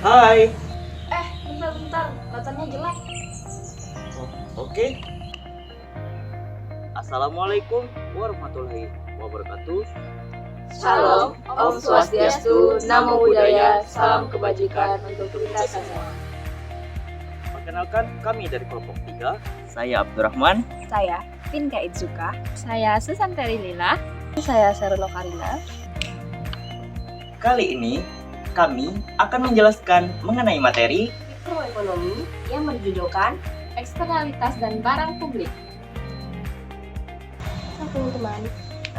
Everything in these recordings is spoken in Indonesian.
Hai. Bentar, bacanya jelek. Oke. Assalamualaikum warahmatullahi wabarakatuh. Shalom, Om Swastiastu, Namo Buddhaya, salam kebajikan untuk kita semua. Perkenalkan, kami dari kelompok 3. Saya Abdurrahman. Saya Pinka Itsuka. Saya Susanteri Lila. Saya Sarono Karina. Kali ini kami akan menjelaskan mengenai materi Mikroekonomi yang berjudulkan Eksternalitas dan barang publik. Nah, teman-teman,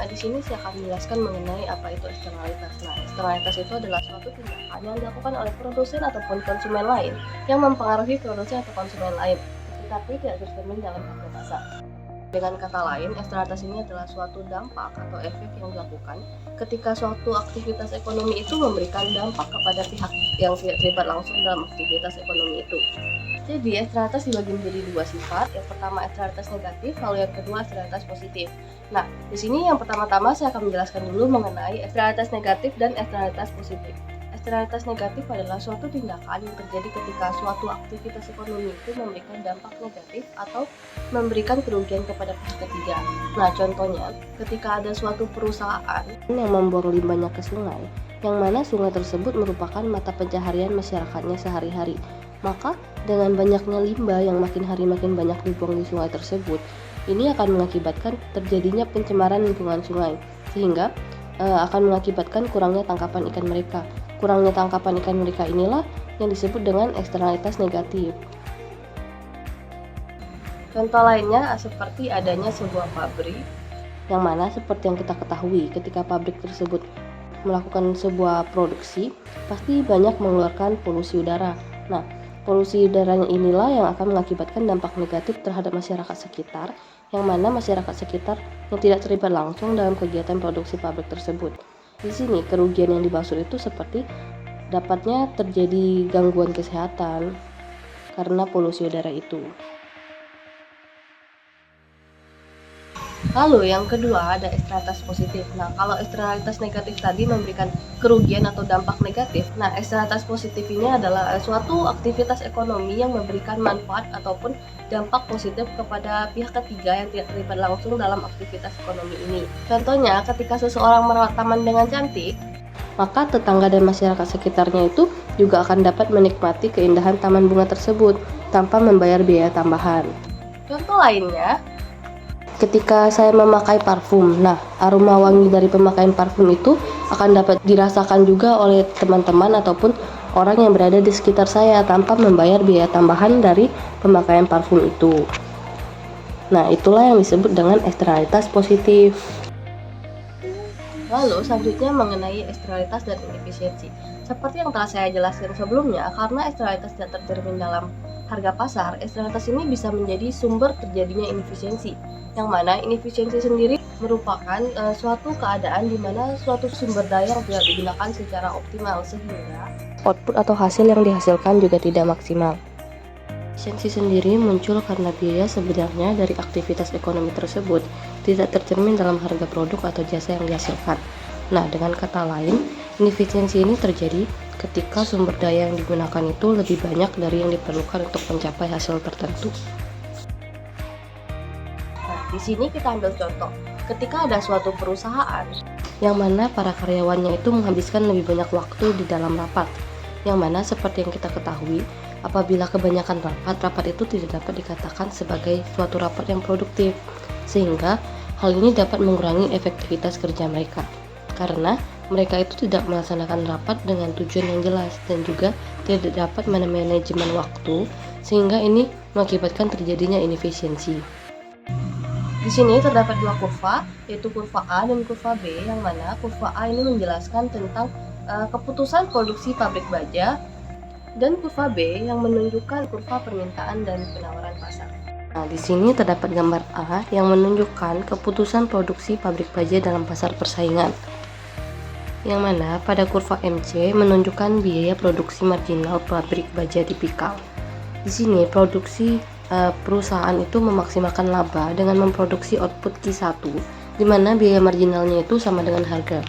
di sini saya akan menjelaskan mengenai apa itu eksternalitas. Nah, eksternalitas itu adalah suatu tindakan yang dilakukan oleh produsen ataupun konsumen lain yang mempengaruhi produsen atau konsumen lain, tetapi tidak tercermin dalam harga pasar. Dengan kata lain, eksternalitas ini adalah suatu dampak atau efek yang dilakukan ketika suatu aktivitas ekonomi itu memberikan dampak kepada pihak yang tidak terlibat langsung dalam aktivitas ekonomi itu. Jadi, eksternalitas dibagi menjadi dua sifat. Yang pertama eksternalitas negatif, lalu yang kedua eksternalitas positif. Nah, di sini yang pertama-tama saya akan menjelaskan dulu mengenai eksternalitas negatif dan eksternalitas positif. Eksternalitas negatif adalah suatu tindakan yang terjadi ketika suatu aktivitas ekonomi itu memberikan dampak negatif atau memberikan kerugian kepada pihak ketiga. Nah, contohnya, ketika ada suatu perusahaan yang membuang limbahnya ke sungai, yang mana sungai tersebut merupakan mata pencaharian masyarakatnya sehari-hari. Maka, dengan banyaknya limbah yang makin hari makin banyak dibuang di sungai tersebut, ini akan mengakibatkan terjadinya pencemaran lingkungan sungai, sehingga akan mengakibatkan kurangnya tangkapan ikan mereka. Kurangnya tangkapan ikan mereka inilah yang disebut dengan eksternalitas negatif. Contoh lainnya seperti adanya sebuah pabrik, yang mana seperti yang kita ketahui ketika pabrik tersebut melakukan sebuah produksi, pasti banyak mengeluarkan polusi udara. Nah, polusi udaranya inilah yang akan mengakibatkan dampak negatif terhadap masyarakat sekitar, yang mana masyarakat sekitar yang tidak terlibat langsung dalam kegiatan produksi pabrik tersebut. Di sini kerugian yang dimaksud itu seperti dapatnya terjadi gangguan kesehatan karena polusi udara itu. Lalu yang kedua ada eksternalitas positif. Nah, kalau eksternalitas negatif tadi memberikan kerugian atau dampak negatif, nah eksternalitas positif ini adalah suatu aktivitas ekonomi yang memberikan manfaat ataupun dampak positif kepada pihak ketiga yang tidak terlibat langsung dalam aktivitas ekonomi ini. Contohnya, ketika seseorang merawat taman dengan cantik, maka tetangga dan masyarakat sekitarnya itu juga akan dapat menikmati keindahan taman bunga tersebut tanpa membayar biaya tambahan. Contoh lainnya, ketika saya memakai parfum, nah aroma wangi dari pemakaian parfum itu akan dapat dirasakan juga oleh teman-teman ataupun orang yang berada di sekitar saya tanpa membayar biaya tambahan dari pemakaian parfum itu. Nah, itulah yang disebut dengan eksternalitas positif. Lalu selanjutnya mengenai eksternalitas dan inefisiensi. Seperti yang telah saya jelaskan sebelumnya, karena eksternalitas tidak tercermin dalam harga pasar, eksternalitas ini bisa menjadi sumber terjadinya inefisiensi. Yang mana inefisiensi sendiri merupakan suatu keadaan di mana suatu sumber daya yang tidak digunakan secara optimal sehingga output atau hasil yang dihasilkan juga tidak maksimal. Efisiensi sendiri muncul karena biaya sebenarnya dari aktivitas ekonomi tersebut tidak tercermin dalam harga produk atau jasa yang dihasilkan. Nah, dengan kata lain, inefisiensi ini terjadi ketika sumber daya yang digunakan itu lebih banyak dari yang diperlukan untuk mencapai hasil tertentu. Nah, di sini kita ambil contoh. Ketika ada suatu perusahaan yang mana para karyawannya itu menghabiskan lebih banyak waktu di dalam rapat, yang mana seperti yang kita ketahui, apabila kebanyakan rapat itu tidak dapat dikatakan sebagai suatu rapat yang produktif, sehingga hal ini dapat mengurangi efektivitas kerja mereka, karena mereka itu tidak melaksanakan rapat dengan tujuan yang jelas dan juga tidak dapat manajemen waktu, sehingga ini mengakibatkan terjadinya inefisiensi. Di sini terdapat dua kurva, yaitu kurva A dan kurva B, yang mana kurva A ini menjelaskan tentang keputusan produksi pabrik baja, dan kurva B yang menunjukkan kurva permintaan dan penawaran pasar. Nah, di sini terdapat gambar A yang menunjukkan keputusan produksi pabrik baja dalam pasar persaingan, yang mana pada kurva MC menunjukkan biaya produksi marginal pabrik baja tipikal. Di sini produksi perusahaan itu memaksimalkan laba dengan memproduksi output Q1, di mana biaya marginalnya itu sama dengan harga.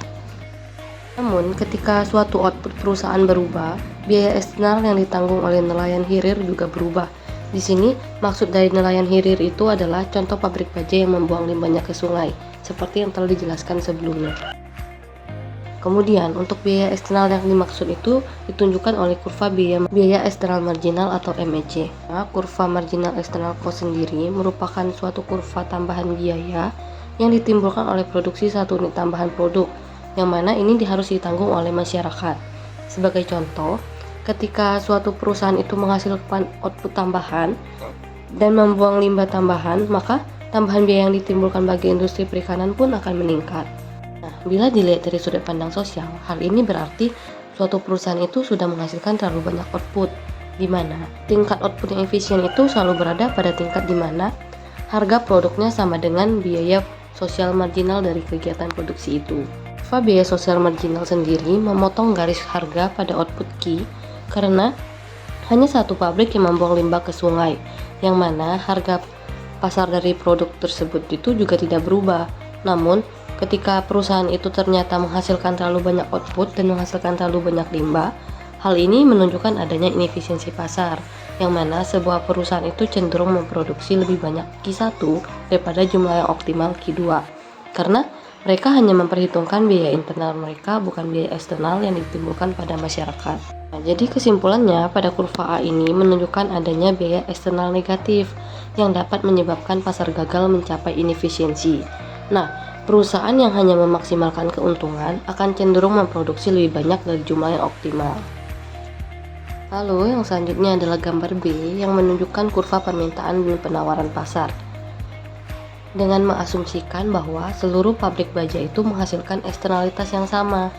Namun, ketika suatu output perusahaan berubah, Biaya eksternal yang ditanggung oleh nelayan hilir juga berubah. Di sini, maksud dari nelayan hilir itu adalah contoh pabrik baja yang membuang limbahnya ke sungai, seperti yang telah dijelaskan sebelumnya. Kemudian, untuk biaya eksternal yang dimaksud itu ditunjukkan oleh kurva biaya eksternal marginal atau MEC. Nah, kurva marginal external cost sendiri merupakan suatu kurva tambahan biaya yang ditimbulkan oleh produksi satu unit tambahan produk, yang mana ini harus ditanggung oleh masyarakat. Sebagai contoh, ketika suatu perusahaan itu menghasilkan output tambahan dan membuang limbah tambahan, maka tambahan biaya yang ditimbulkan bagi industri perikanan pun akan meningkat. Nah, bila dilihat dari sudut pandang sosial, hal ini berarti suatu perusahaan itu sudah menghasilkan terlalu banyak output, di mana tingkat output yang efisien itu selalu berada pada tingkat di mana harga produknya sama dengan biaya sosial marginal dari kegiatan produksi itu. Biaya sosial marginal sendiri memotong garis harga pada output key karena hanya satu pabrik yang membuang limbah ke sungai, yang mana harga pasar dari produk tersebut itu juga tidak berubah. Namun, ketika perusahaan itu ternyata menghasilkan terlalu banyak output dan menghasilkan terlalu banyak limbah, hal ini menunjukkan adanya inefisiensi pasar, yang mana sebuah perusahaan itu cenderung memproduksi lebih banyak Q1 daripada jumlah yang optimal Q2, karena mereka hanya memperhitungkan biaya internal mereka, bukan biaya eksternal yang ditimbulkan pada masyarakat. Nah, jadi kesimpulannya, pada kurva A ini menunjukkan adanya biaya eksternal negatif yang dapat menyebabkan pasar gagal mencapai inefisiensi. Nah, perusahaan yang hanya memaksimalkan keuntungan akan cenderung memproduksi lebih banyak dari jumlah yang optimal. Lalu yang selanjutnya adalah gambar B yang menunjukkan kurva permintaan dan penawaran pasar, dengan mengasumsikan bahwa seluruh pabrik baja itu menghasilkan eksternalitas yang sama.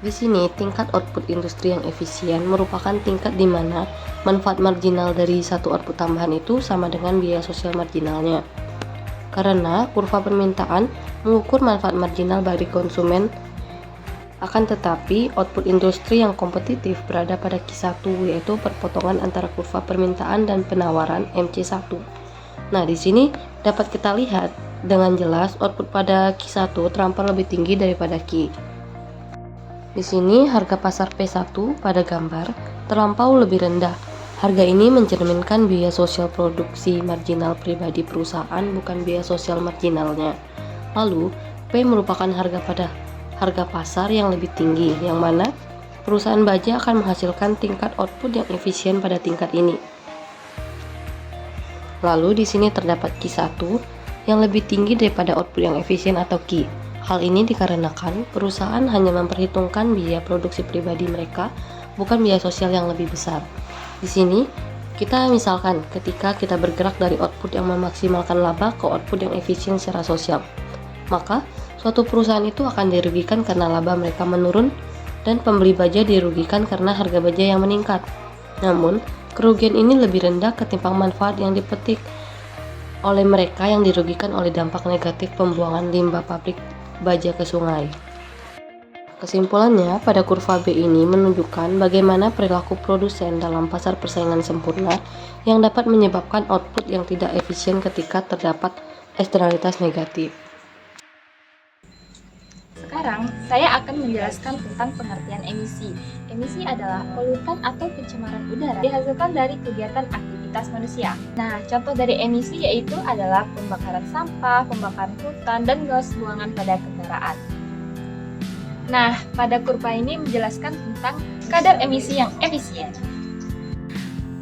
Di sini, tingkat output industri yang efisien merupakan tingkat di mana manfaat marginal dari satu output tambahan itu sama dengan biaya sosial marginalnya. Karena kurva permintaan mengukur manfaat marginal bagi konsumen, akan tetapi output industri yang kompetitif berada pada Q1, yaitu perpotongan antara kurva permintaan dan penawaran MC1. Nah, di sini dapat kita lihat dengan jelas output pada Q1 terlampau lebih tinggi daripada Q. Di sini harga pasar P1 pada gambar terlampau lebih rendah. Harga ini mencerminkan biaya sosial produksi marginal pribadi perusahaan, bukan biaya sosial marginalnya. Lalu, P merupakan harga pasar yang lebih tinggi, yang mana perusahaan baja akan menghasilkan tingkat output yang efisien pada tingkat ini. Lalu di sini terdapat Q1 yang lebih tinggi daripada output yang efisien atau Q. Hal ini dikarenakan perusahaan hanya memperhitungkan biaya produksi pribadi mereka, bukan biaya sosial yang lebih besar. Di sini kita misalkan ketika kita bergerak dari output yang memaksimalkan laba ke output yang efisien secara sosial, maka suatu perusahaan itu akan dirugikan karena laba mereka menurun dan pembeli baja dirugikan karena harga baja yang meningkat. Namun, kerugian ini lebih rendah ketimbang manfaat yang dipetik oleh mereka yang dirugikan oleh dampak negatif pembuangan limbah pabrik baja ke sungai. Kesimpulannya, pada kurva B ini menunjukkan bagaimana perilaku produsen dalam pasar persaingan sempurna yang dapat menyebabkan output yang tidak efisien ketika terdapat eksternalitas negatif. Sekarang, saya akan menjelaskan tentang pengertian emisi. Emisi adalah polutan atau pencemaran udara dihasilkan dari kegiatan aktivitas manusia. Nah, contoh dari emisi yaitu adalah pembakaran sampah, pembakaran hutan, dan gas buangan pada kendaraan. Nah, pada kurva ini menjelaskan tentang kadar emisi yang efisien.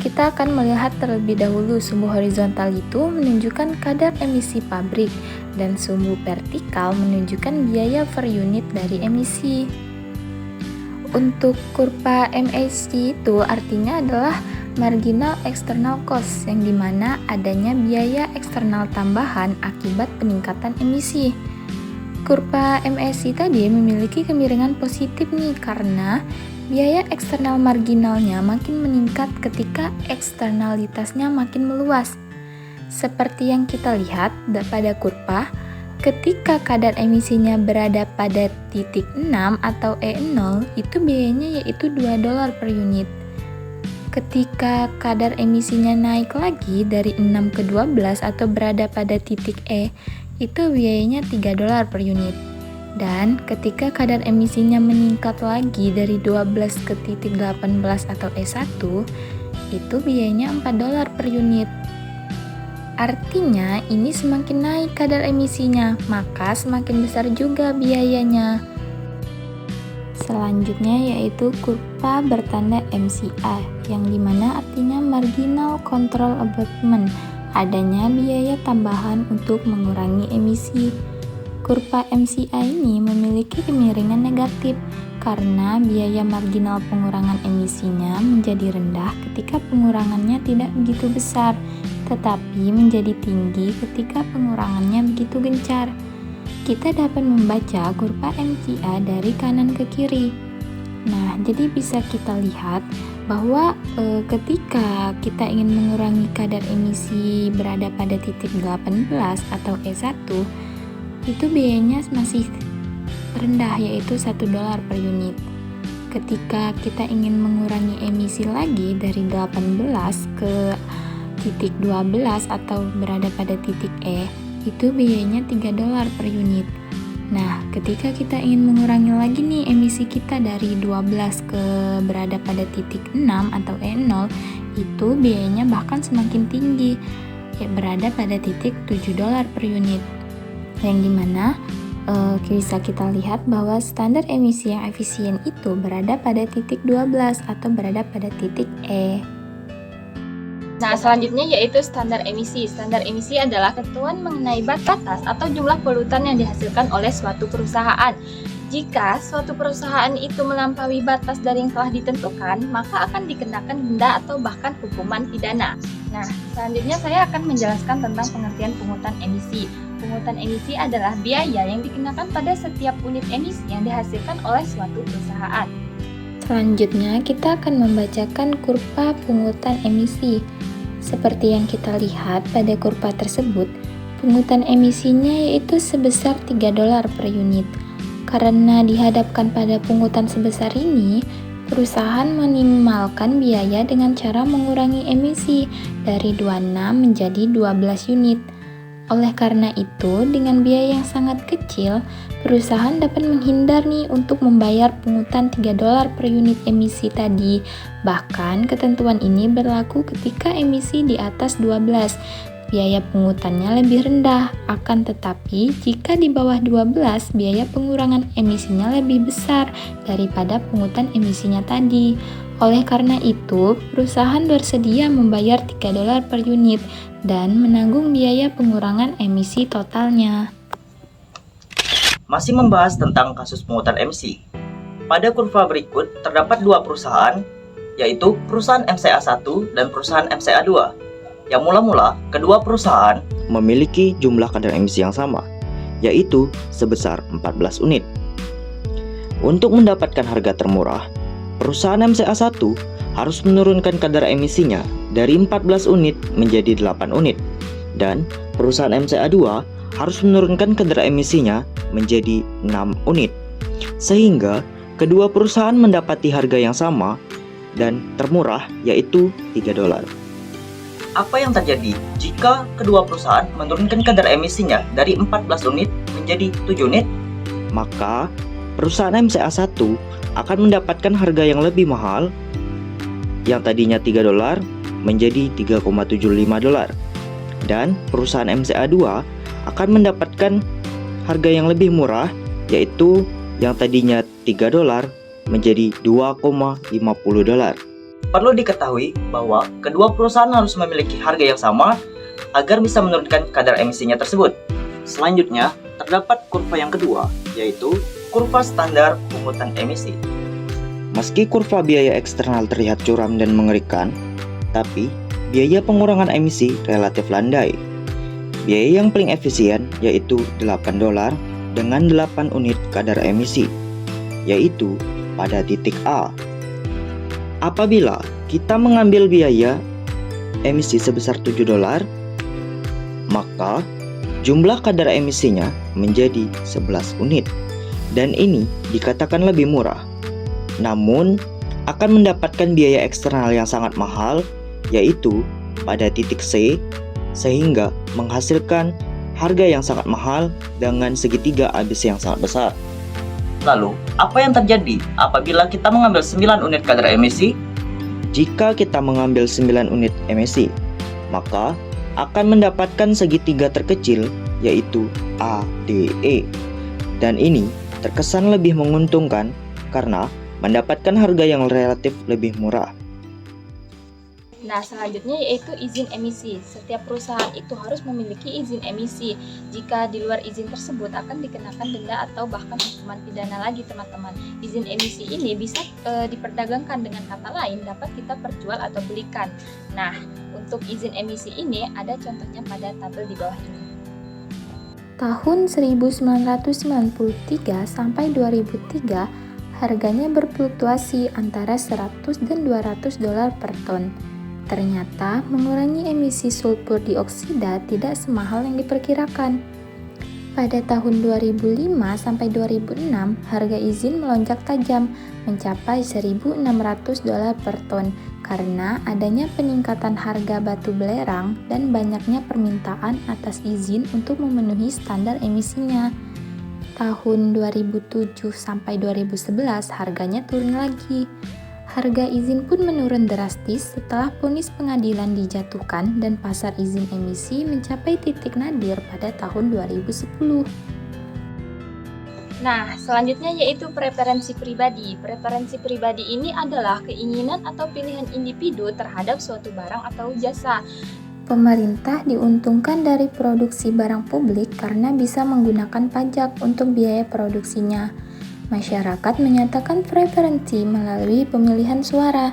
Kita akan melihat terlebih dahulu sumbu horizontal itu menunjukkan kadar emisi pabrik dan sumbu vertikal menunjukkan biaya per unit dari emisi. Untuk kurva MAC itu artinya adalah marginal external cost, yang dimana adanya biaya eksternal tambahan akibat peningkatan emisi. Kurva MAC tadi memiliki kemiringan positif nih karena biaya eksternal marginalnya makin meningkat ketika eksternalitasnya makin meluas. Seperti yang kita lihat pada kurva, ketika kadar emisinya berada pada titik 6 atau E0, itu biayanya yaitu $2 per unit. Ketika kadar emisinya naik lagi dari 6 ke 12 atau berada pada titik E, itu biayanya $3 per unit. Dan ketika kadar emisinya meningkat lagi dari 12 ke titik 18 atau E1, itu biayanya $4 per unit. Artinya ini semakin naik kadar emisinya, maka semakin besar juga biayanya. Selanjutnya yaitu kurva bertanda MCA, yang dimana artinya Marginal Control Abatement, adanya biaya tambahan untuk mengurangi emisi. Kurva MCA ini memiliki kemiringan negatif karena biaya marginal pengurangan emisinya menjadi rendah ketika pengurangannya tidak begitu besar, tetapi menjadi tinggi ketika pengurangannya begitu gencar. Kita dapat membaca kurva MCA dari kanan ke kiri. Nah, jadi bisa kita lihat bahwa ketika kita ingin mengurangi kadar emisi berada pada titik 18 atau E1, itu biayanya masih rendah, yaitu $1 per unit. Ketika kita ingin mengurangi emisi lagi dari 18 ke titik 12 atau berada pada titik E, itu biayanya $3 per unit. Nah, ketika kita ingin mengurangi lagi nih emisi kita dari 12 ke berada pada titik 6 atau E0, itu biayanya bahkan semakin tinggi, berada pada titik $7 per unit. Yang dimana bisa kita lihat bahwa standar emisi yang efisien itu berada pada titik 12 atau berada pada titik E. Nah, selanjutnya yaitu standar emisi. Standar emisi adalah ketentuan mengenai batas atau jumlah polutan yang dihasilkan oleh suatu perusahaan. Jika suatu perusahaan itu melampaui batas dari yang telah ditentukan, maka akan dikenakan denda atau bahkan hukuman pidana. Nah, selanjutnya saya akan menjelaskan tentang pengertian pungutan emisi. Pungutan emisi adalah biaya yang dikenakan pada setiap unit emisi yang dihasilkan oleh suatu perusahaan. Selanjutnya, kita akan membacakan kurva pungutan emisi. Seperti yang kita lihat pada kurva tersebut, pungutan emisinya yaitu sebesar $3 per unit. Karena dihadapkan pada pungutan sebesar ini, perusahaan meminimalkan biaya dengan cara mengurangi emisi dari 26 menjadi 12 unit. Oleh karena itu, dengan biaya yang sangat kecil, perusahaan dapat menghindar nih untuk membayar pungutan $3 per unit emisi tadi. Bahkan ketentuan ini berlaku ketika emisi di atas 12. Biaya pungutannya lebih rendah, akan tetapi jika di bawah 12, biaya pengurangan emisinya lebih besar daripada pungutan emisinya tadi. Oleh karena itu, perusahaan bersedia membayar $3 per unit dan menanggung biaya pengurangan emisi totalnya. Masih membahas tentang kasus pungutan emisi. Pada kurva berikut terdapat dua perusahaan, yaitu perusahaan MCA1 dan perusahaan MCA2. Yang mula-mula, kedua perusahaan memiliki jumlah kadar emisi yang sama, yaitu sebesar 14 unit. Untuk mendapatkan harga termurah, perusahaan MCA1 harus menurunkan kadar emisinya dari 14 unit menjadi 8 unit, dan perusahaan MCA2 harus menurunkan kadar emisinya menjadi 6 unit, sehingga kedua perusahaan mendapati harga yang sama dan termurah, yaitu $3. Apa yang terjadi jika kedua perusahaan menurunkan kadar emisinya dari 14 unit menjadi 7 unit? Maka perusahaan MCA1 akan mendapatkan harga yang lebih mahal, yang tadinya $3 menjadi $3,75, dan perusahaan MCA2 akan mendapatkan harga yang lebih murah, yaitu yang tadinya $3 menjadi $2,50. Perlu diketahui bahwa kedua perusahaan harus memiliki harga yang sama agar bisa menurunkan kadar emisinya tersebut. Selanjutnya, terdapat kurva yang kedua, yaitu kurva standar pungutan emisi. Meski kurva biaya eksternal terlihat curam dan mengerikan, tapi biaya pengurangan emisi relatif landai. Biaya yang paling efisien yaitu $8 dengan 8 unit kadar emisi, yaitu pada titik A. Apabila kita mengambil biaya emisi sebesar $7, maka jumlah kadar emisinya menjadi 11 unit, dan ini dikatakan lebih murah. Namun, akan mendapatkan biaya eksternal yang sangat mahal, yaitu pada titik C, sehingga menghasilkan harga yang sangat mahal dengan segitiga ABC yang sangat besar. Lalu, apa yang terjadi apabila kita mengambil 9 unit kadar emisi? Jika kita mengambil 9 unit emisi, maka akan mendapatkan segitiga terkecil yaitu ADE. Dan ini terkesan lebih menguntungkan karena mendapatkan harga yang relatif lebih murah. Nah, selanjutnya yaitu izin emisi. Setiap perusahaan itu harus memiliki izin emisi. Jika di luar izin tersebut akan dikenakan denda atau bahkan hukuman pidana lagi, teman-teman. Izin emisi ini bisa diperdagangkan, dengan kata lain dapat kita perjual atau belikan. Nah, untuk izin emisi ini ada contohnya pada tabel di bawah ini. Tahun 1993 sampai 2003, harganya berfluktuasi antara 100 dan 200 dolar per ton. Ternyata mengurangi emisi sulfur dioksida tidak semahal yang diperkirakan. Pada tahun 2005 sampai 2006, harga izin melonjak tajam mencapai 1.600 dolar per ton karena adanya peningkatan harga batu belerang dan banyaknya permintaan atas izin untuk memenuhi standar emisinya. Tahun 2007 sampai 2011 harganya turun lagi. Harga izin pun menurun drastis setelah vonis pengadilan dijatuhkan dan pasar izin emisi mencapai titik nadir pada tahun 2010. Nah, selanjutnya yaitu preferensi pribadi. Preferensi pribadi ini adalah keinginan atau pilihan individu terhadap suatu barang atau jasa. Pemerintah diuntungkan dari produksi barang publik karena bisa menggunakan pajak untuk biaya produksinya. Masyarakat menyatakan preferensi melalui pemilihan suara,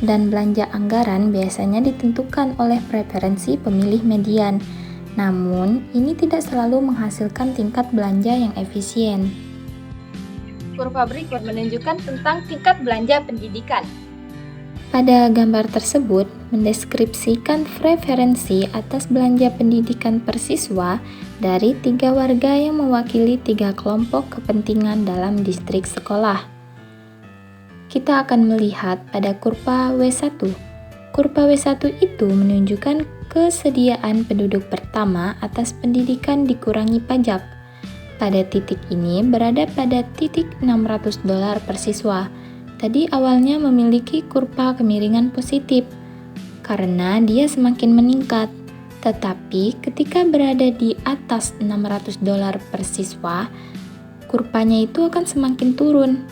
dan belanja anggaran biasanya ditentukan oleh preferensi pemilih median. Namun, ini tidak selalu menghasilkan tingkat belanja yang efisien. Kurva berikut menunjukkan tentang tingkat belanja pendidikan. Pada gambar tersebut mendeskripsikan preferensi atas belanja pendidikan per siswa dari 3 warga yang mewakili 3 kelompok kepentingan dalam distrik sekolah. Kita akan melihat pada kurva W1. Kurva W1 itu menunjukkan kesediaan penduduk pertama atas pendidikan dikurangi pajak. Pada titik ini berada pada titik 600 dolar per siswa. Tadi awalnya memiliki kurva kemiringan positif karena dia semakin meningkat, tetapi ketika berada di atas 600 dolar per siswa, kurvanya itu akan semakin turun.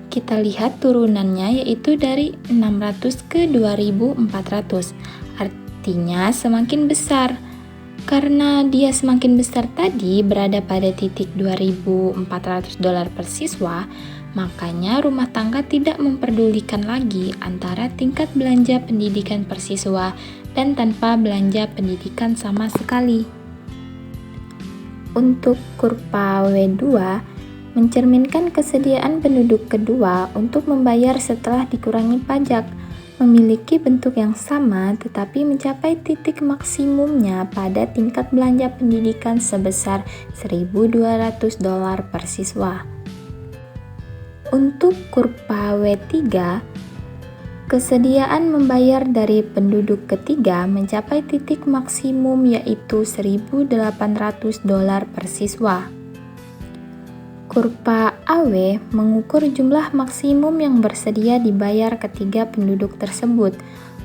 Kita lihat turunannya yaitu dari 600 ke 2400, artinya semakin besar. Karena dia semakin besar tadi berada pada titik 2400 dolar per siswa, makanya rumah tangga tidak memperdulikan lagi antara tingkat belanja pendidikan per siswa dan tanpa belanja pendidikan sama sekali. Untuk kurva W2 mencerminkan kesediaan penduduk kedua untuk membayar setelah dikurangi pajak, memiliki bentuk yang sama tetapi mencapai titik maksimumnya pada tingkat belanja pendidikan sebesar 1.200 dolar per siswa. Untuk kurva W3, kesediaan membayar dari penduduk ketiga mencapai titik maksimum yaitu 1.800 dolar per siswa. Kurva AW mengukur jumlah maksimum yang bersedia dibayar ketiga penduduk tersebut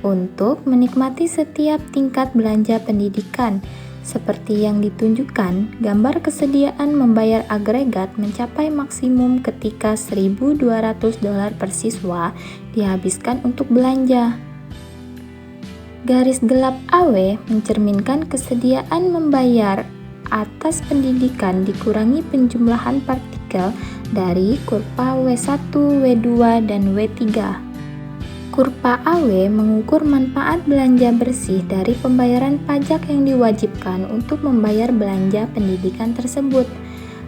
untuk menikmati setiap tingkat belanja pendidikan. Seperti yang ditunjukkan, gambar kesediaan membayar agregat mencapai maksimum ketika 1.200 dolar per siswa dihabiskan untuk belanja. Garis gelap AW mencerminkan kesediaan membayar atas pendidikan dikurangi penjumlahan partikel dari kurva W1, W2, dan W3. Kurva AW mengukur manfaat belanja bersih dari pembayaran pajak yang diwajibkan untuk membayar belanja pendidikan tersebut.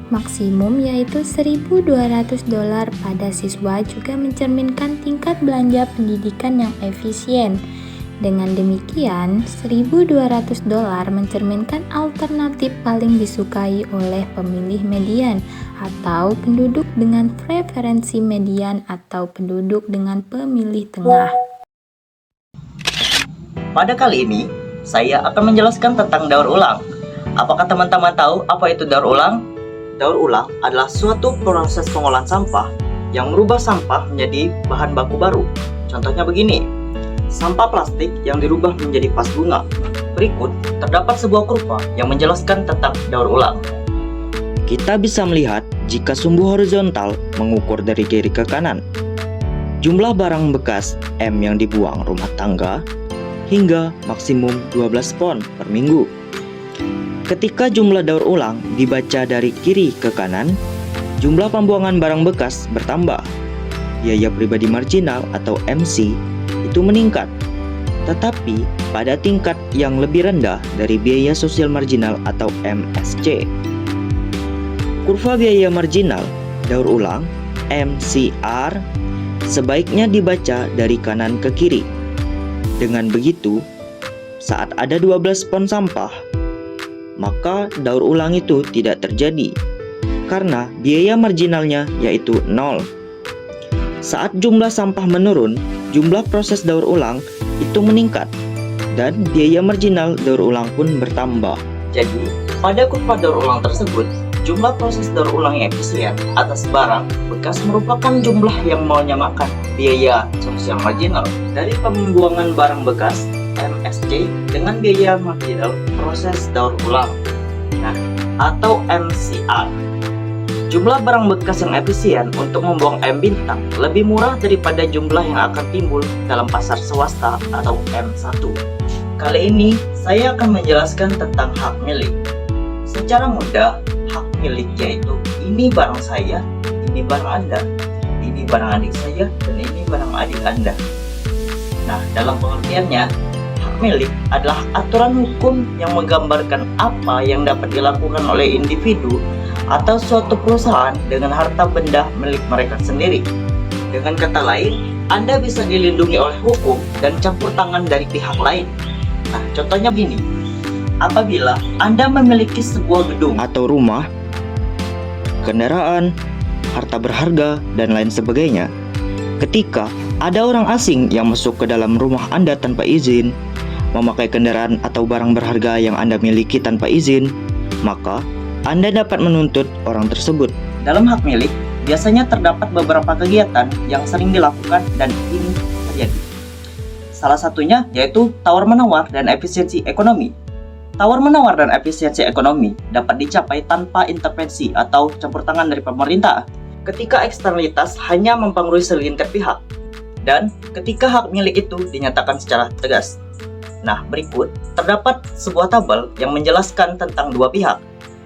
Maksimum yaitu 1.200 dolar pada siswa juga mencerminkan tingkat belanja pendidikan yang efisien. Dengan demikian, 1.200 dolar mencerminkan alternatif paling disukai oleh pemilih median atau penduduk dengan preferensi median atau penduduk dengan pemilih tengah. Pada kali ini, saya akan menjelaskan tentang daur ulang. apakah teman-teman tahu apa itu daur ulang? Daur ulang adalah suatu proses pengolahan sampah yang merubah sampah menjadi bahan baku baru. Contohnya begini, sampah plastik yang dirubah menjadi vas bunga. Berikut, terdapat sebuah kurva yang menjelaskan tentang daur ulang. Kita bisa melihat jika sumbu horizontal mengukur dari kiri ke kanan. Jumlah barang bekas M yang dibuang rumah tangga hingga maksimum 12 pon per minggu. Ketika jumlah daur ulang dibaca dari kiri ke kanan, jumlah pembuangan barang bekas bertambah. Biaya pribadi marginal atau MC itu meningkat, tetapi pada tingkat yang lebih rendah dari biaya sosial marginal atau MSC. Kurva biaya marginal daur ulang MCR sebaiknya dibaca dari kanan ke kiri. Dengan begitu, saat ada 12 pon sampah, maka daur ulang itu tidak terjadi karena biaya marginalnya yaitu 0. Saat jumlah sampah menurun, jumlah proses daur ulang itu meningkat dan biaya marginal daur ulang pun bertambah. Jadi, pada kurva daur ulang tersebut, jumlah proses daur ulang yang efisien atas barang bekas merupakan jumlah yang menyamakan biaya sosial marginal dari pembuangan barang bekas MSC dengan biaya marginal proses daur ulang, atau MCR. Jumlah barang bekas yang efisien untuk membuang M bintang lebih murah daripada jumlah yang akan timbul dalam pasar swasta atau M1. Kali ini saya akan menjelaskan tentang hak milik. Secara mudah, hak milik yaitu ini barang saya, ini barang Anda, ini barang adik saya, dan ini barang adik Anda. Nah, dalam pengertiannya, hak milik adalah aturan hukum yang menggambarkan apa yang dapat dilakukan oleh individu atau suatu perusahaan dengan harta benda milik mereka sendiri. Dengan kata lain, Anda bisa dilindungi oleh hukum dan campur tangan dari pihak lain. Nah, contohnya begini. Apabila Anda memiliki sebuah gedung atau rumah, kendaraan, harta berharga, dan lain sebagainya, ketika ada orang asing yang masuk ke dalam rumah Anda tanpa izin, memakai kendaraan atau barang berharga yang Anda miliki tanpa izin, maka Anda dapat menuntut orang tersebut. Dalam hak milik, biasanya terdapat beberapa kegiatan yang sering dilakukan dan ini terjadi. Salah satunya yaitu tawar-menawar dan efisiensi ekonomi. Tawar-menawar dan efisiensi ekonomi dapat dicapai tanpa intervensi atau campur tangan dari pemerintah, ketika eksternalitas hanya mempengaruhi segelintir pihak, dan ketika hak milik itu dinyatakan secara tegas. Nah, berikut terdapat sebuah tabel yang menjelaskan tentang dua pihak.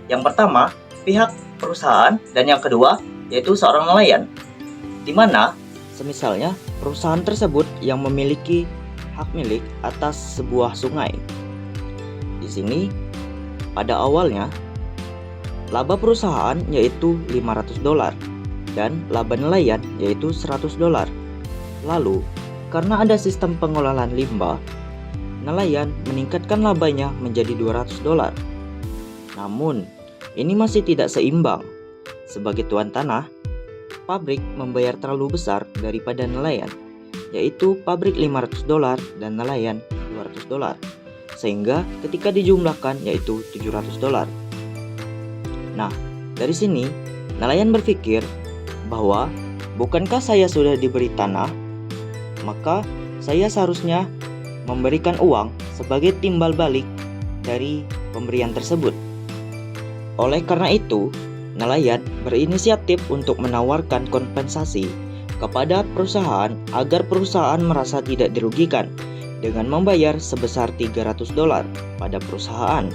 Yang pertama, pihak perusahaan, dan yang kedua, yaitu seorang nelayan. Di mana, semisalnya, perusahaan tersebut yang memiliki hak milik atas sebuah sungai. Di sini, pada awalnya, laba perusahaan yaitu $500 dan laba nelayan yaitu $100. Lalu, karena ada sistem pengelolaan limbah, nelayan meningkatkan labanya menjadi $200. Namun, ini masih tidak seimbang. Sebagai tuan tanah, pabrik membayar terlalu besar daripada nelayan, yaitu pabrik $500 dan nelayan $200. Sehingga ketika dijumlahkan yaitu $700. Nah, dari sini nelayan berpikir bahwa bukankah saya sudah diberi tanah, maka saya seharusnya memberikan uang sebagai timbal balik dari pemberian tersebut. Oleh karena itu, nelayan berinisiatif untuk menawarkan kompensasi kepada perusahaan agar perusahaan merasa tidak dirugikan dengan membayar sebesar $300 pada perusahaan.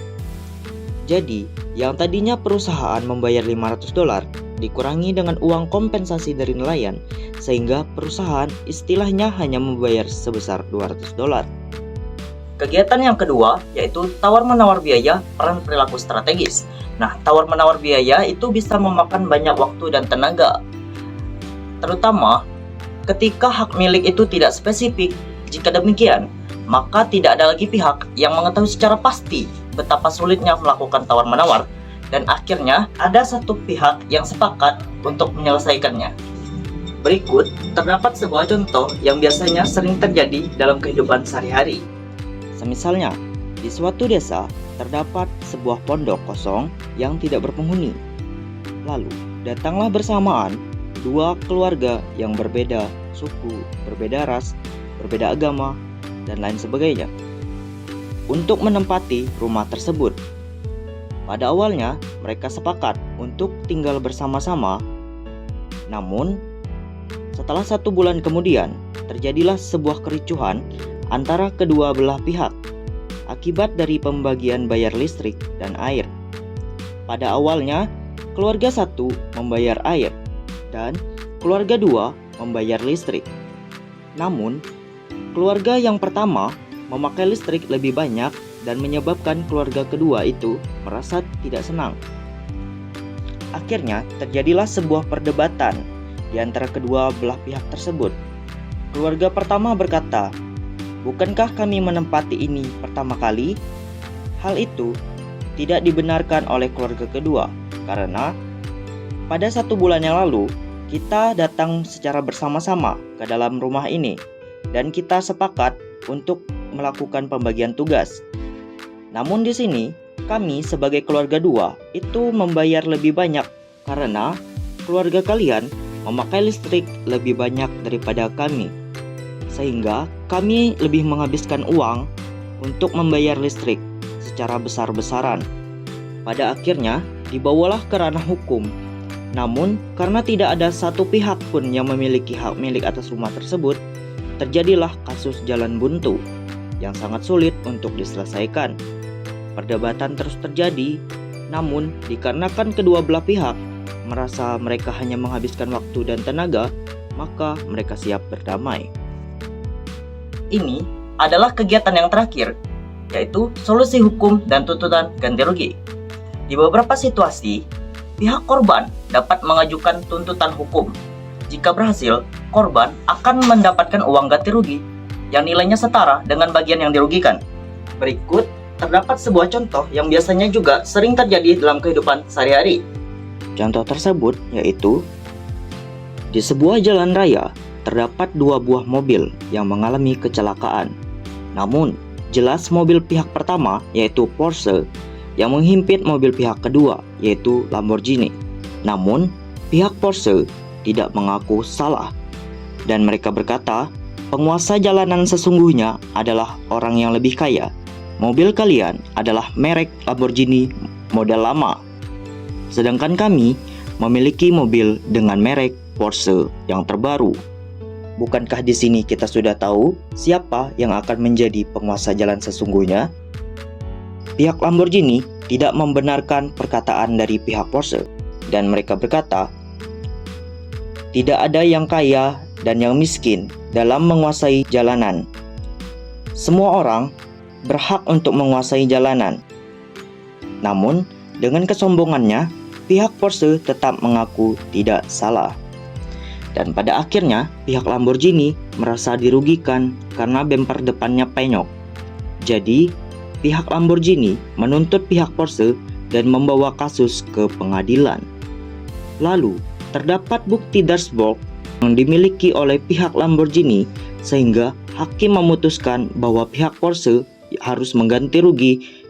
Jadi, yang tadinya perusahaan membayar $500 dikurangi dengan uang kompensasi dari nelayan, sehingga perusahaan istilahnya hanya membayar sebesar $200. Kegiatan yang kedua yaitu tawar-menawar biaya peran perilaku strategis. Nah, tawar-menawar biaya itu bisa memakan banyak waktu dan tenaga, terutama ketika hak milik itu tidak spesifik. Jika demikian, maka tidak ada lagi pihak yang mengetahui secara pasti betapa sulitnya melakukan tawar-menawar, dan akhirnya ada satu pihak yang sepakat untuk menyelesaikannya. Berikut terdapat sebuah contoh yang biasanya sering terjadi dalam kehidupan sehari-hari. Semisalnya, di Di suatu desa terdapat sebuah pondok kosong yang tidak berpenghuni. Lalu datanglah bersamaan dua keluarga yang berbeda suku, berbeda ras, berbeda agama, dan lain sebagainya untuk menempati rumah tersebut. Pada awalnya mereka sepakat untuk tinggal bersama-sama. Namun setelah 1 bulan kemudian terjadilah sebuah kericuhan antara kedua belah pihak akibat dari pembagian bayar listrik dan air. Pada awalnya keluarga satu membayar air dan keluarga dua membayar listrik. Namun keluarga yang pertama memakai listrik lebih banyak dan menyebabkan keluarga kedua itu merasa tidak senang. Akhirnya terjadilah sebuah perdebatan di antara kedua belah pihak tersebut. Keluarga pertama berkata, "Bukankah kami menempati ini pertama kali?" Hal itu tidak dibenarkan oleh keluarga kedua karena pada 1 bulan yang lalu kita datang secara bersama-sama ke dalam rumah ini dan kita sepakat untuk melakukan pembagian tugas. Namun di sini kami sebagai keluarga dua itu membayar lebih banyak karena keluarga kalian memakai listrik lebih banyak daripada kami. Sehingga kami lebih menghabiskan uang untuk membayar listrik secara besar-besaran. Pada akhirnya dibawalah ke ranah hukum. Namun karena tidak ada satu pihak pun yang memiliki hak milik atas rumah tersebut, terjadilah kasus jalan buntu yang sangat sulit untuk diselesaikan. Perdebatan terus terjadi, namun dikarenakan kedua belah pihak merasa mereka hanya menghabiskan waktu dan tenaga, maka mereka siap berdamai. Ini adalah kegiatan yang terakhir, yaitu solusi hukum dan tuntutan ganti rugi. Di beberapa situasi, pihak korban dapat mengajukan tuntutan hukum. Jika berhasil, korban akan mendapatkan uang ganti rugi yang nilainya setara dengan bagian yang dirugikan. Berikut terdapat sebuah contoh yang biasanya juga sering terjadi dalam kehidupan sehari-hari. Contoh tersebut yaitu di sebuah jalan raya terdapat 2 buah mobil yang mengalami kecelakaan. Namun, jelas mobil pihak pertama yaitu Porsche yang menghimpit mobil pihak kedua yaitu Lamborghini. Namun, pihak Porsche tidak mengaku salah dan mereka berkata, "Penguasa jalanan sesungguhnya adalah orang yang lebih kaya. Mobil kalian adalah merek Lamborghini model lama. Sedangkan kami memiliki mobil dengan merek Porsche yang terbaru." Bukankah di sini kita sudah tahu siapa yang akan menjadi penguasa jalan sesungguhnya? Pihak Lamborghini tidak membenarkan perkataan dari pihak Porsche dan mereka berkata, "Tidak ada yang kaya dan yang miskin dalam menguasai jalanan. Semua orang berhak untuk menguasai jalanan." Namun, dengan kesombongannya, pihak Porsche tetap mengaku tidak salah. Dan pada akhirnya, pihak Lamborghini merasa dirugikan karena bemper depannya penyok. Jadi, pihak Lamborghini menuntut pihak Porsche dan membawa kasus ke pengadilan. Lalu, terdapat bukti dashboard yang dimiliki oleh pihak Lamborghini sehingga hakim memutuskan bahwa pihak Porsche harus mengganti rugi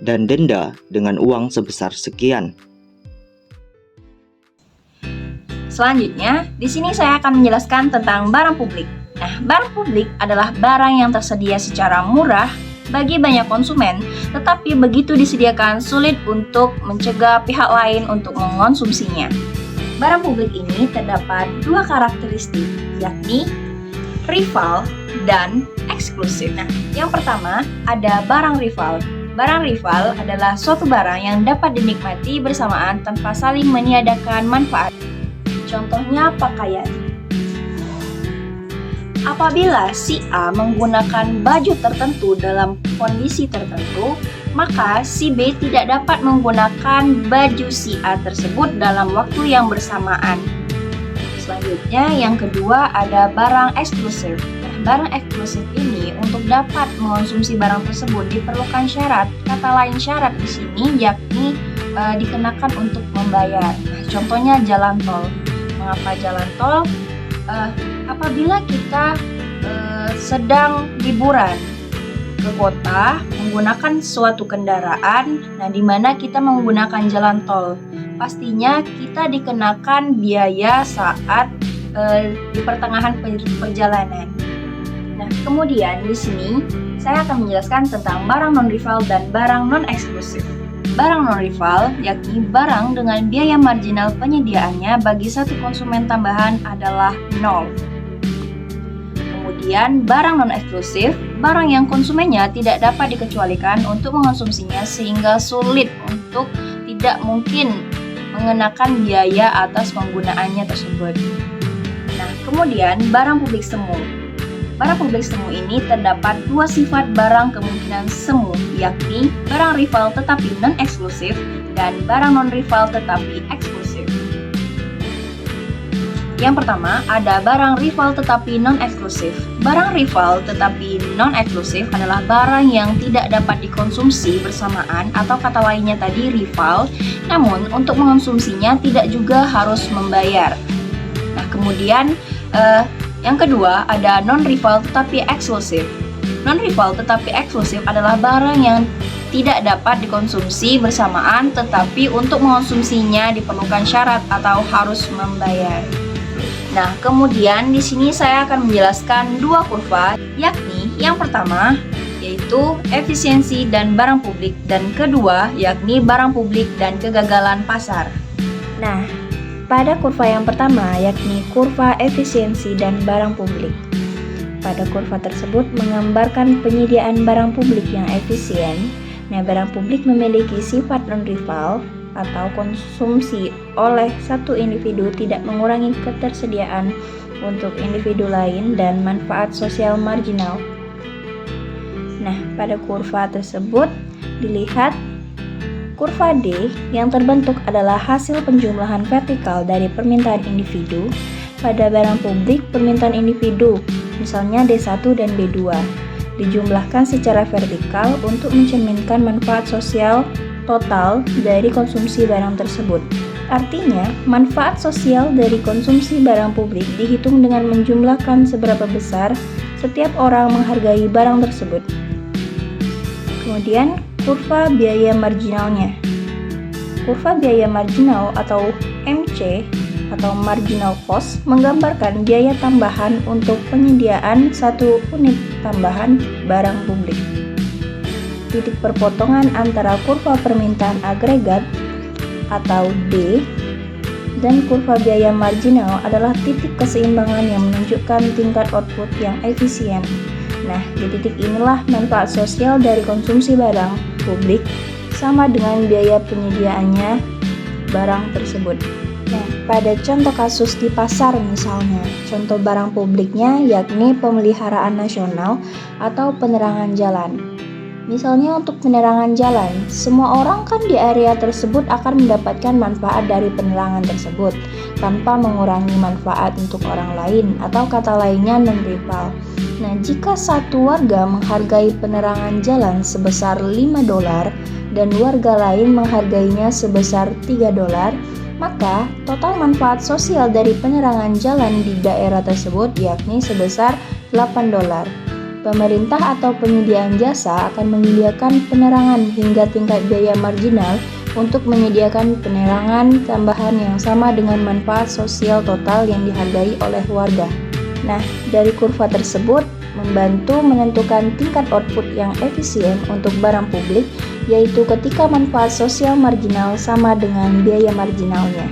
dan denda dengan uang sebesar sekian. Selanjutnya, di sini saya akan menjelaskan tentang barang publik. Nah, barang publik adalah barang yang tersedia secara murah bagi banyak konsumen, tetapi begitu disediakan sulit untuk mencegah pihak lain untuk mengonsumsinya. Barang publik ini terdapat 2 karakteristik, yakni rival dan eksklusif. Nah, yang pertama ada barang rival. Barang rival adalah suatu barang yang dapat dinikmati bersamaan tanpa saling meniadakan manfaat. Contohnya pakaian. Apabila si A menggunakan baju tertentu dalam kondisi tertentu, maka si B tidak dapat menggunakan baju si A tersebut dalam waktu yang bersamaan. Selanjutnya, yang kedua ada barang eksklusif. Nah, barang eksklusif ini untuk dapat mengonsumsi barang tersebut diperlukan syarat. Kata lain syarat di sini yakni dikenakan untuk membayar. Nah, contohnya jalan tol. Mengapa jalan tol? Apabila kita sedang liburan ke kota menggunakan suatu kendaraan, nah di mana kita menggunakan jalan tol, pastinya kita dikenakan biaya saat di pertengahan perjalanan. Nah, kemudian di sini saya akan menjelaskan tentang barang non-rival dan barang non-eksklusif. Barang non-rival yakni barang dengan biaya marginal penyediaannya bagi satu konsumen tambahan adalah 0. Kemudian barang non-eksklusif, barang yang konsumennya tidak dapat dikecualikan untuk mengonsumsinya sehingga sulit untuk tidak mungkin mengenakan biaya atas penggunaannya tersebut. Nah, kemudian barang publik semu. Barang publik semu ini terdapat dua sifat barang kemungkinan semu, yakni barang rival tetapi non-eksklusif dan barang non-rival tetapi eksklusif. Yang pertama, ada barang rival tetapi non-eksklusif. Barang rival tetapi non-eksklusif adalah barang yang tidak dapat dikonsumsi bersamaan atau kata lainnya tadi rival, namun untuk mengonsumsinya tidak juga harus membayar. Nah, kemudian yang kedua ada non-rival tetapi eksklusif. Non-rival tetapi eksklusif adalah barang yang tidak dapat dikonsumsi bersamaan tetapi untuk mengonsumsinya diperlukan syarat atau harus membayar. Nah, kemudian di sini saya akan menjelaskan dua kurva, yakni yang pertama yaitu efisiensi dan barang publik dan kedua yakni barang publik dan kegagalan pasar. Nah, pada kurva yang pertama yakni kurva efisiensi dan barang publik. Pada kurva tersebut menggambarkan penyediaan barang publik yang efisien. Nah, barang publik memiliki sifat non-rival atau konsumsi oleh satu individu tidak mengurangi ketersediaan untuk individu lain dan manfaat sosial marginal. Nah, pada kurva tersebut dilihat kurva D yang terbentuk adalah hasil penjumlahan vertikal dari permintaan individu. Pada barang publik, permintaan individu, misalnya D1 dan B2, dijumlahkan secara vertikal untuk mencerminkan manfaat sosial total dari konsumsi barang tersebut. Artinya, manfaat sosial dari konsumsi barang publik dihitung dengan menjumlahkan seberapa besar setiap orang menghargai barang tersebut. Kemudian, kurva biaya marginalnya. Kurva biaya marginal atau MC atau marginal cost menggambarkan biaya tambahan untuk penyediaan satu unit tambahan barang publik. Titik perpotongan antara kurva permintaan agregat atau D dan kurva biaya marginal adalah titik keseimbangan yang menunjukkan tingkat output yang efisien. Nah, di titik inilah manfaat sosial dari konsumsi barang publik sama dengan biaya penyediaannya barang tersebut. Nah, pada contoh kasus di pasar misalnya, contoh barang publiknya yakni pemeliharaan nasional atau penerangan jalan. Misalnya untuk penerangan jalan, semua orang kan di area tersebut akan mendapatkan manfaat dari penerangan tersebut tanpa mengurangi manfaat untuk orang lain atau kata lainnya non-rival. Nah, jika satu warga menghargai penerangan jalan sebesar $5 dan warga lain menghargainya sebesar $3, maka total manfaat sosial dari penerangan jalan di daerah tersebut yakni sebesar $8. Pemerintah atau penyediaan jasa akan menyediakan penerangan hingga tingkat biaya marginal untuk menyediakan penerangan tambahan yang sama dengan manfaat sosial total yang dihargai oleh warga. Nah, dari kurva tersebut membantu menentukan tingkat output yang efisien untuk barang publik, yaitu ketika manfaat sosial marginal sama dengan biaya marginalnya.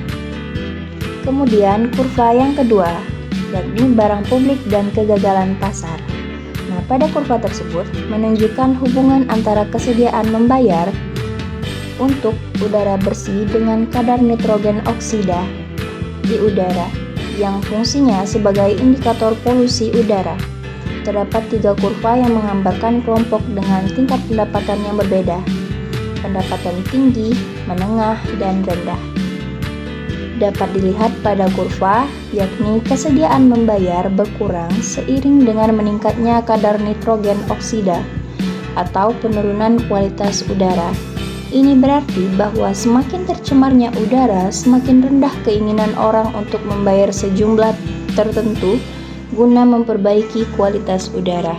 Kemudian kurva yang kedua, yakni barang publik dan kegagalan pasar. Nah, pada kurva tersebut menunjukkan hubungan antara kesediaan membayar untuk udara bersih dengan kadar nitrogen oksida di udara yang fungsinya sebagai indikator polusi udara. Terdapat 3 kurva yang menggambarkan kelompok dengan tingkat pendapatan yang berbeda. Pendapatan tinggi, menengah, dan rendah. Dapat dilihat pada kurva, yakni kesediaan membayar berkurang seiring dengan meningkatnya kadar nitrogen oksida atau penurunan kualitas udara. Ini berarti bahwa semakin tercemarnya udara, semakin rendah keinginan orang untuk membayar sejumlah tertentu guna memperbaiki kualitas udara.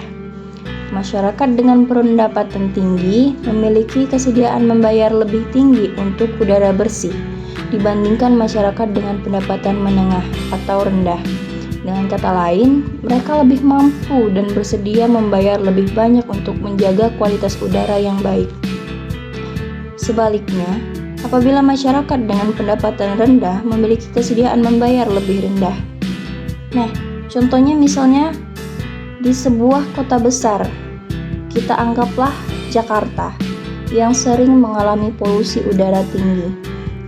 Masyarakat dengan pendapatan tinggi memiliki kesediaan membayar lebih tinggi untuk udara bersih dibandingkan masyarakat dengan pendapatan menengah atau rendah. Dengan kata lain, mereka lebih mampu dan bersedia membayar lebih banyak untuk menjaga kualitas udara yang baik. Sebaliknya, apabila masyarakat dengan pendapatan rendah memiliki kesediaan membayar lebih rendah. Nah, contohnya misalnya di sebuah kota besar, kita anggaplah Jakarta, yang sering mengalami polusi udara tinggi.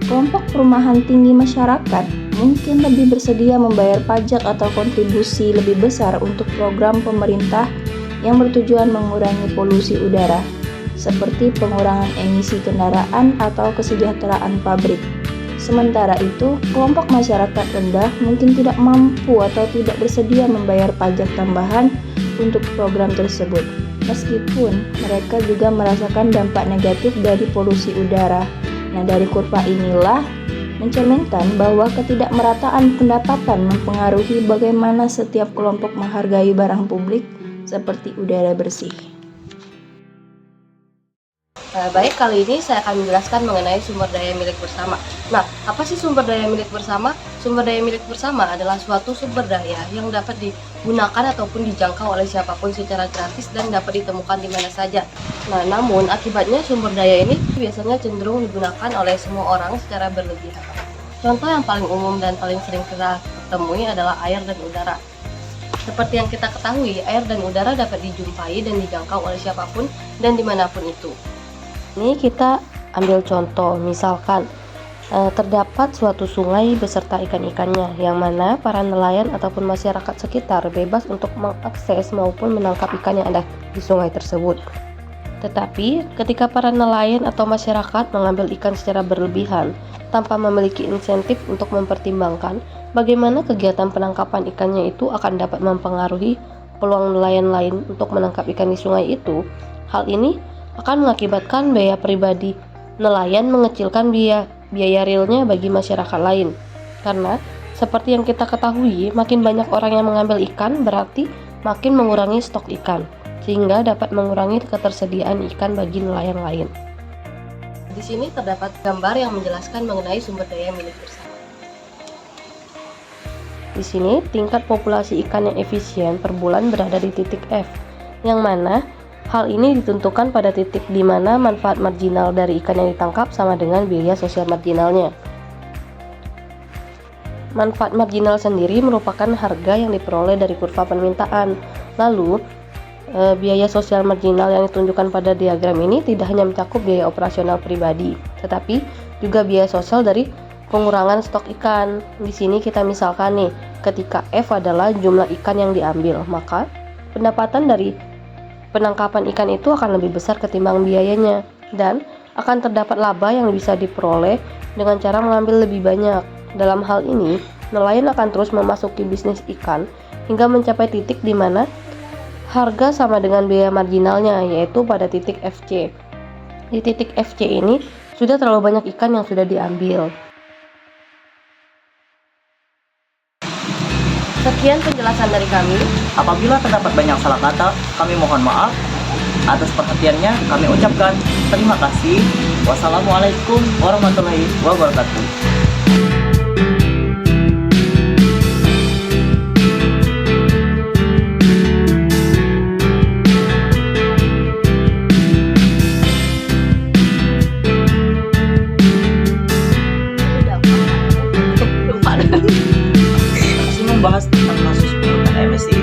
Kelompok perumahan tinggi masyarakat mungkin lebih bersedia membayar pajak atau kontribusi lebih besar untuk program pemerintah yang bertujuan mengurangi polusi udara, seperti pengurangan emisi kendaraan atau kesejahteraan pabrik. Sementara itu, kelompok masyarakat rendah mungkin tidak mampu atau tidak bersedia membayar pajak tambahan untuk program tersebut, meskipun mereka juga merasakan dampak negatif dari polusi udara. Nah, dari kurva inilah mencerminkan bahwa ketidakmerataan pendapatan mempengaruhi bagaimana setiap kelompok menghargai barang publik seperti udara bersih. Baik, kali ini saya akan menjelaskan mengenai sumber daya milik bersama. Nah, apa sih sumber daya milik bersama? Sumber daya milik bersama adalah suatu sumber daya yang dapat digunakan ataupun dijangkau oleh siapapun secara gratis dan dapat ditemukan di mana saja. Nah, namun akibatnya sumber daya ini biasanya cenderung digunakan oleh semua orang secara berlebihan. Contoh yang paling umum dan paling sering kita temui adalah air dan udara. Seperti yang kita ketahui, air dan udara dapat dijumpai dan dijangkau oleh siapapun dan dimanapun itu. Ini kita ambil contoh, misalkan terdapat suatu sungai beserta ikan-ikannya, yang mana para nelayan ataupun masyarakat sekitar bebas untuk mengakses maupun menangkap ikan yang ada di sungai tersebut. Tetapi ketika para nelayan atau masyarakat mengambil ikan secara berlebihan tanpa memiliki insentif untuk mempertimbangkan bagaimana kegiatan penangkapan ikannya itu akan dapat mempengaruhi peluang nelayan lain untuk menangkap ikan di sungai itu, hal ini akan mengakibatkan biaya pribadi nelayan mengecilkan biaya realnya bagi masyarakat lain. Karena seperti yang kita ketahui, makin banyak orang yang mengambil ikan berarti makin mengurangi stok ikan, sehingga dapat mengurangi ketersediaan ikan bagi nelayan lain. Di sini terdapat gambar yang menjelaskan mengenai sumber daya milik bersama. Di sini tingkat populasi ikan yang efisien per bulan berada di titik F, yang mana hal ini ditentukan pada titik di mana manfaat marginal dari ikan yang ditangkap sama dengan biaya sosial marginalnya. Manfaat marginal sendiri merupakan harga yang diperoleh dari kurva permintaan. Lalu, biaya sosial marginal yang ditunjukkan pada diagram ini tidak hanya mencakup biaya operasional pribadi, tetapi juga biaya sosial dari pengurangan stok ikan. Di sini kita misalkan nih, ketika F adalah jumlah ikan yang diambil, maka pendapatan dari penangkapan ikan itu akan lebih besar ketimbang biayanya, dan akan terdapat laba yang bisa diperoleh dengan cara mengambil lebih banyak. Dalam hal ini, nelayan akan terus memasuki bisnis ikan hingga mencapai titik di mana harga sama dengan biaya marginalnya, yaitu pada titik FC. Di titik FC ini sudah terlalu banyak ikan yang sudah diambil. Sekian penjelasan dari kami. Apabila terdapat banyak salah kata, kami mohon maaf. Atas perhatiannya kami ucapkan terima kasih. Wassalamualaikum warahmatullahi wabarakatuh. Masih membahas tentang kasus penggunaan MSI